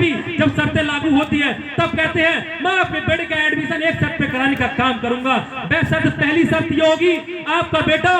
भी जब शर्तें लागू होती है तब कहते हैं मैं अपने बेटे का एडमिशन एक शर्त पे कराने का काम करूंगा। वह शर्त, पहली शर्त ये होगी, आपका बेटा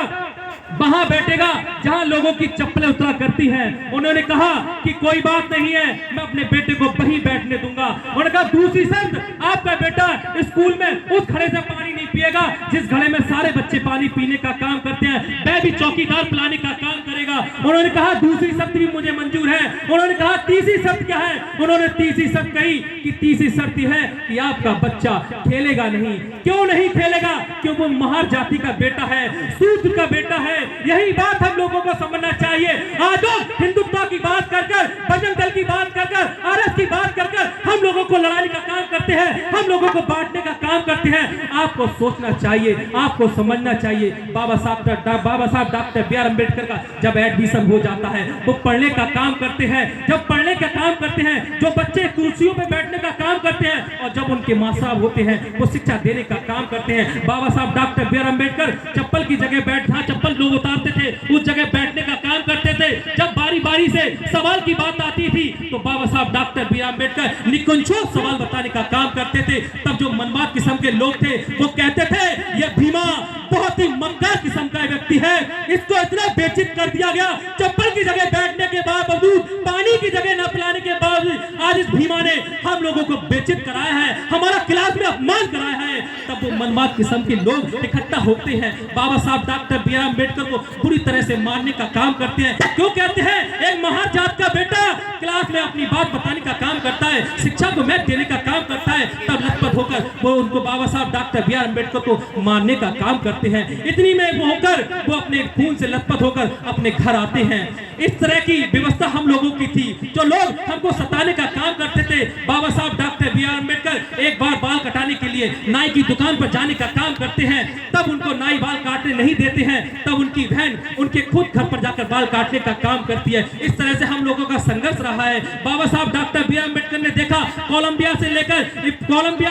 वहां बैठेगा जहां लोगों की चप्पलें उतरा करती हैं। उन्होंने कहा कि कोई बात नहीं है, मैं अपने बेटे को वहीं बैठने दूंगा। उन्होंने कहा दूसरी शर्त, आपका बेटा स्कूल में उस घड़े से पानी नहीं पिएगा जिस घड़े में सारे बच्चे पानी पीने का काम करते हैं, वह भी चौकीदार पिलाने का काम करेगा। उन्होंने कहा दूसरी शर्त भी मुझे मंजूर है। उन्होंने कहा तीसरी शर्त क्या है? उन्होंने तीसरी शर्त कही कि तीसरी शर्त है कि आपका बच्चा खेलेगा नहीं। क्यों नहीं खेलेगा? क्यों वो महार जाति का बेटा है, शूद्र का बेटा है। यही बात हम लोगों को समझना चाहिए। आज हिंदुत्व की बात कर कर, बजरंग दल की बात कर कर, आरएस की बात कर कर हम लोगों को लड़ाने का काम करते हैं, हम लोगों को बांटने का काम करते हैं। आपको सोचना चाहिए, आपको समझना चाहिए। बाबा साहब डॉक्टर बी आर अम्बेडकर का जब एडमिशन हो जाता है वो पढ़ने का काम करते हैं। जब पढ़ने का काम करते हैं, जो बच्चे कुर्सियों पे बैठने का काम करते हैं, और जब उनके माँ साहब होते हैं वो शिक्षा देने का काम करते हैं। बाबा साहब डॉक्टर बी आर अम्बेडकर चप्पल की जगह जहाँ चप्पल लोग उतारते थे उस जगह बैठने का काम करते थे। जब बारी बारी से सवाल की बात आती थी तो बाबा साहब डॉक्टर बी आर अम्बेडकर निकुंजो सवाल बताने का काम करते थे। तब जो मनमाद किस्म के लोग थे वो कहते थे ये भीमा बहुत ही मक्कार किस्म का व्यक्ति है, इसको इतना बेइज्जत कर दिया गया, चप्पल की जगह बैठने के बावजूद, पानी की जगह न पिलाने के बावजूद आज इस भीमा ने हम लोगों को बेइज्जत कराया है, हमारा क्लास में अपमान कराया है। तब वो मनमाद किस्म के लोग इकट्ठा होते हैं, बाबा साहब डॉक्टर बी आर अम्बेडकर को पूरी तरह से मारने का काम करते हैं। क्यों कहते हैं एक महार जात का बेटा क्लास में अपनी बात बताने का काम करता है, शिक्षा को महत्व देने का काम करता है, तब लथपथ होकर वो उनको बाबा साहब डॉक्टर बी आर अम्बेडकर को मारने का काम करते हैं। इतनी में वो होकर वो अपने खून से लथपथ होकर अपने घर आते हैं। इस तरह की व्यवस्था हम लोगों की थी। जो लोग हमको सताने का काम करते थे, बाबा साहब डॉक्टर बी आर अम्बेडकर एक बार बाल कटाने के लिए नाई की दुकान पर जाने का काम करते हैं, तब उनको नाई बाल काटने नहीं देते हैं, तब उनकी बहन उनके खुद घर पर जाकर बाल काटने का काम करती है। इस तरह से हम लोगों का संघर्ष रहा है। बाबा साहब डॉक्टर बी आर अम्बेडकर ने देखा कोलंबिया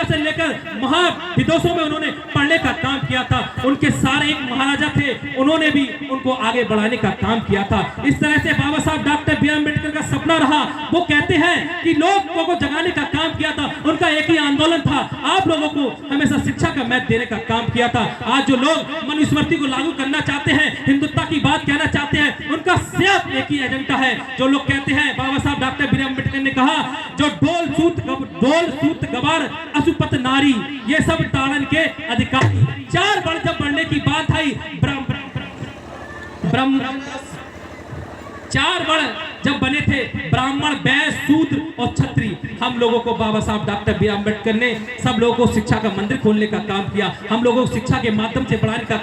से लेकर महाविदोषों में उन्होंने पढ़ने का काम किया था। उनके सारे एक महाराजा थे, उन्होंने भी उनको आगे बढ़ाने का काम किया था। इस तरह से बाबा साहब डॉक्टर बी आर अम्बेडकर का सपना रहा। वो कहते हैं कि लोगों को जगाने का काम किया था, उनका एक ही आंदोलन था, आप लोगों को हमेशा शिक्षा का महत्व देने का काम किया था। आज जो लोग मनुस्मृति को लागू करना चाहते हैं, हिंदुत्व की बात कहना चाहते हैं, उनका सिर्फ एक ही एजेंडा है। जो लोग कहते हैं बाबा साहब डॉक्टर बी आर अम्बेडकर ने कहा जो डोल सूत गवार अशुपत नारी ये सब ताड़न के अधिकारी। चार बड़ जब बढ़ने की बात आई, चार बड़ जब बने थे, ब्राह्मण, वैश्य, शूद्र और क्षत्रिय, हम लोगों को बाबा साहब डॉक्टर बी आर अम्बेडकर ने सब लोगों को शिक्षा का मंदिर खोलने का काम किया, हम लोगों को शिक्षा के माध्यम से बढ़ाने का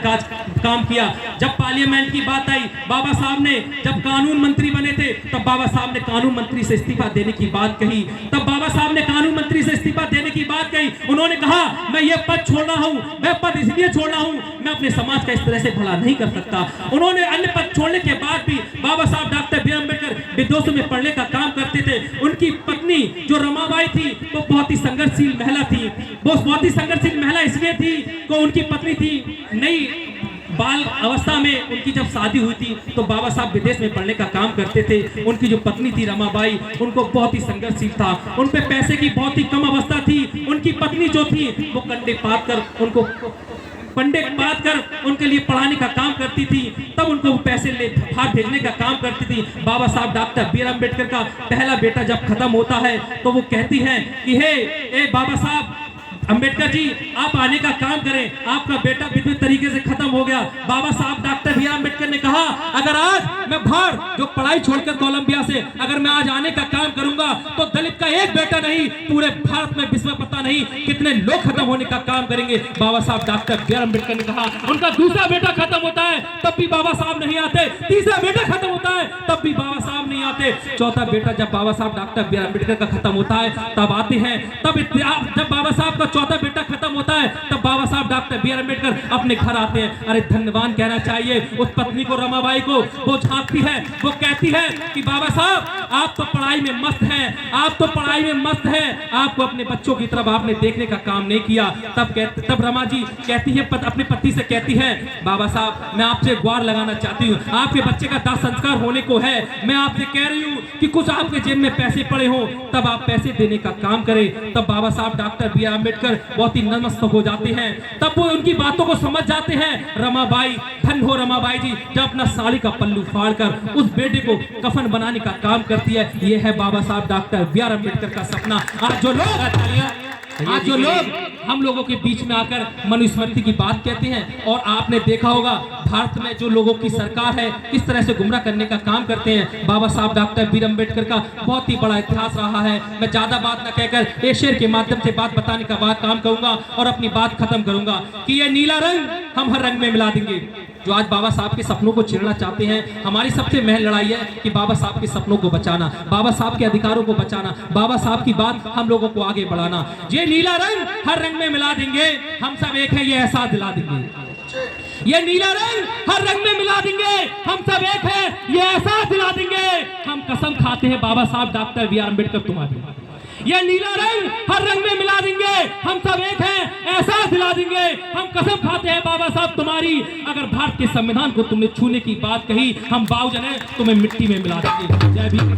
काम किया। जब पार्लियामेंट की बात आई, बाबा साहब ने जब कानून मंत्री बने थे तब बाबा साहब ने कानून मंत्री से इस्तीफा देने की बात कही। तब बाबा साहब ने कानून मंत्री से इस्तीफा देने की बात कही। उन्होंने कहा मैं ये पद छोड़ रहा हूं, मैं पद इसलिए छोड़ रहा हूं, मैं अपने समाज का इस तरह से भला नहीं कर सकता। उन्होंने अन्य पद छोड़ने के बाद भी बाबा साहब डॉक्टर बी आर अम्बेडकर विदेशों में पढ़ने का काम करते थे। उनकी पत्नी जो रमाबाई थी वो बहुत ही संघर्षशील महिला थी। वो बहुत ही संघर्षशील महिला इसलिए थी कि उनकी पत्नी थी नई बाल अवस्था में, उनकी जब शादी हुई थी तो बाबा साहब विदेश में पढ़ने का काम करते थे। उनकी जो पत्नी थी रमाबाई, उनको बहुत ही संघर्षशील था, उन पे पैसे की बहुत ही कम अवस्था थी। उनकी पत्नी जो थी वो कंडे पात कर उनको पंडे बात कर उनके लिए पढ़ाने का काम करती थी, तब उनको पैसे ले हाथ भेजने का काम करती थी। बाबा साहब डॉक्टर बी आर अम्बेडकर का पहला बेटा जब खत्म होता है तो वो कहती हैं कि हे ए बाबा साहब अम्बेडकर जी आप आने का काम करें, आपका बेटा विद्युत तरीके से खत्म हो गया। बाबा साहब डॉक्टर बी आर अम्बेडकर ने कहा अगर आज मैं बाहर जो पढ़ाई छोड़कर कोलंबिया से अगर मैं आज आने का काम करूंगा तो दलित का एक बेटा नहीं पूरे भारत में विश्व पता नहीं कितने लोग खत्म होने का काम करेंगे। बाबा साहब डॉक्टर बी आर अम्बेडकर ने कहा। उनका दूसरा बेटा खत्म होता है तब भी बाबा साहब नहीं आते, तीसरा बेटा खत्म होता है तब भी बाबा साहब नहीं आते, चौथा बेटा जब बाबा साहब डॉक्टर बी आर अम्बेडकर का खत्म होता है तब आते हैं। तब जब बाबा साहब का चौथा बेटा खत्म होता है तब बाबा साहब डॉक्टर बी आर अम्बेडकर अपने घर आते हैं। अरे धन्यवाद कहना चाहिए उस पत्नी को, रमाबाई को। वो झांकती है, वो कहती है कि बाबा साहब आप तो पढ़ाई में मस्त हैं, आप तो पढ़ाई में मस्त हैं, आपको अपने बच्चों की तरफ आपने देखने का काम नहीं किया। तब रमा जी कहती है, अपने पति से कहती है बाबा साहब मैं आपसे गुहार लगाना चाहती हूँ, आपके बच्चे का दाह संस्कार होने को है, मैं आपसे कह रही हूँ कि कुछ आपके जेब में पैसे पड़े हों तब आप पैसे देने का काम करें। तब बाबा साहब डॉक्टर बी आर अम्बेडकर बहुत ही नतमस्तक हो जाते हैं, तब वो उनकी बातों को समझ जाते हैं। रमाबाई, धन हो रमाबाई जी, जब अपना साड़ी का पल्लू फाड़कर उस बेटे को कफन बनाने का काम करती है। ये है बाबा साहब डॉक्टर बी आर अम्बेडकर का सपना। आज जो लोग हम लोगों के बीच में आकर मनुस्मृति की बात कहते हैं, और आपने देखा होगा भारत में जो लोगों की सरकार है किस तरह से गुमराह करने का काम करते हैं। बाबा साहब डॉक्टर बी आर अम्बेडकर का बहुत ही बड़ा इतिहास रहा है। मैं ज्यादा बात न कहकर एक शेर के माध्यम से बात बताने का काम करूंगा और अपनी बात खत्म करूंगा कि ये नीला रंग हम हर रंग में मिला देंगे। जो आज बाबा साहब के सपनों को छीनना चाहते हैं, हमारी सबसे महल लड़ाई है कि बाबा साहब के सपनों को बचाना, बाबा साहब के अधिकारों को बचाना, बाबा साहब की बात हम लोगों को आगे बढ़ाना। ये नीला रंग हर रंग में मिला देंगे, हम सब एक है ये एहसास दिला देंगे। ये नीला रंग हर रंग में मिला देंगे, हम सब एक है ये एहसास दिला देंगे। हम कसम खाते हैं बाबा साहब डॉक्टर बी आर अम्बेडकर तुम्हारी, ये नीला रंग हर रंग में मिला देंगे, हम सब एक हैं एहसास दिला देंगे। हम कसम खाते हैं बाबा साहब तुम्हारी, अगर भारत के संविधान को तुमने छूने की बात कही, हम बावजन है तुम्हें मिट्टी में मिला देंगे। जय भीम।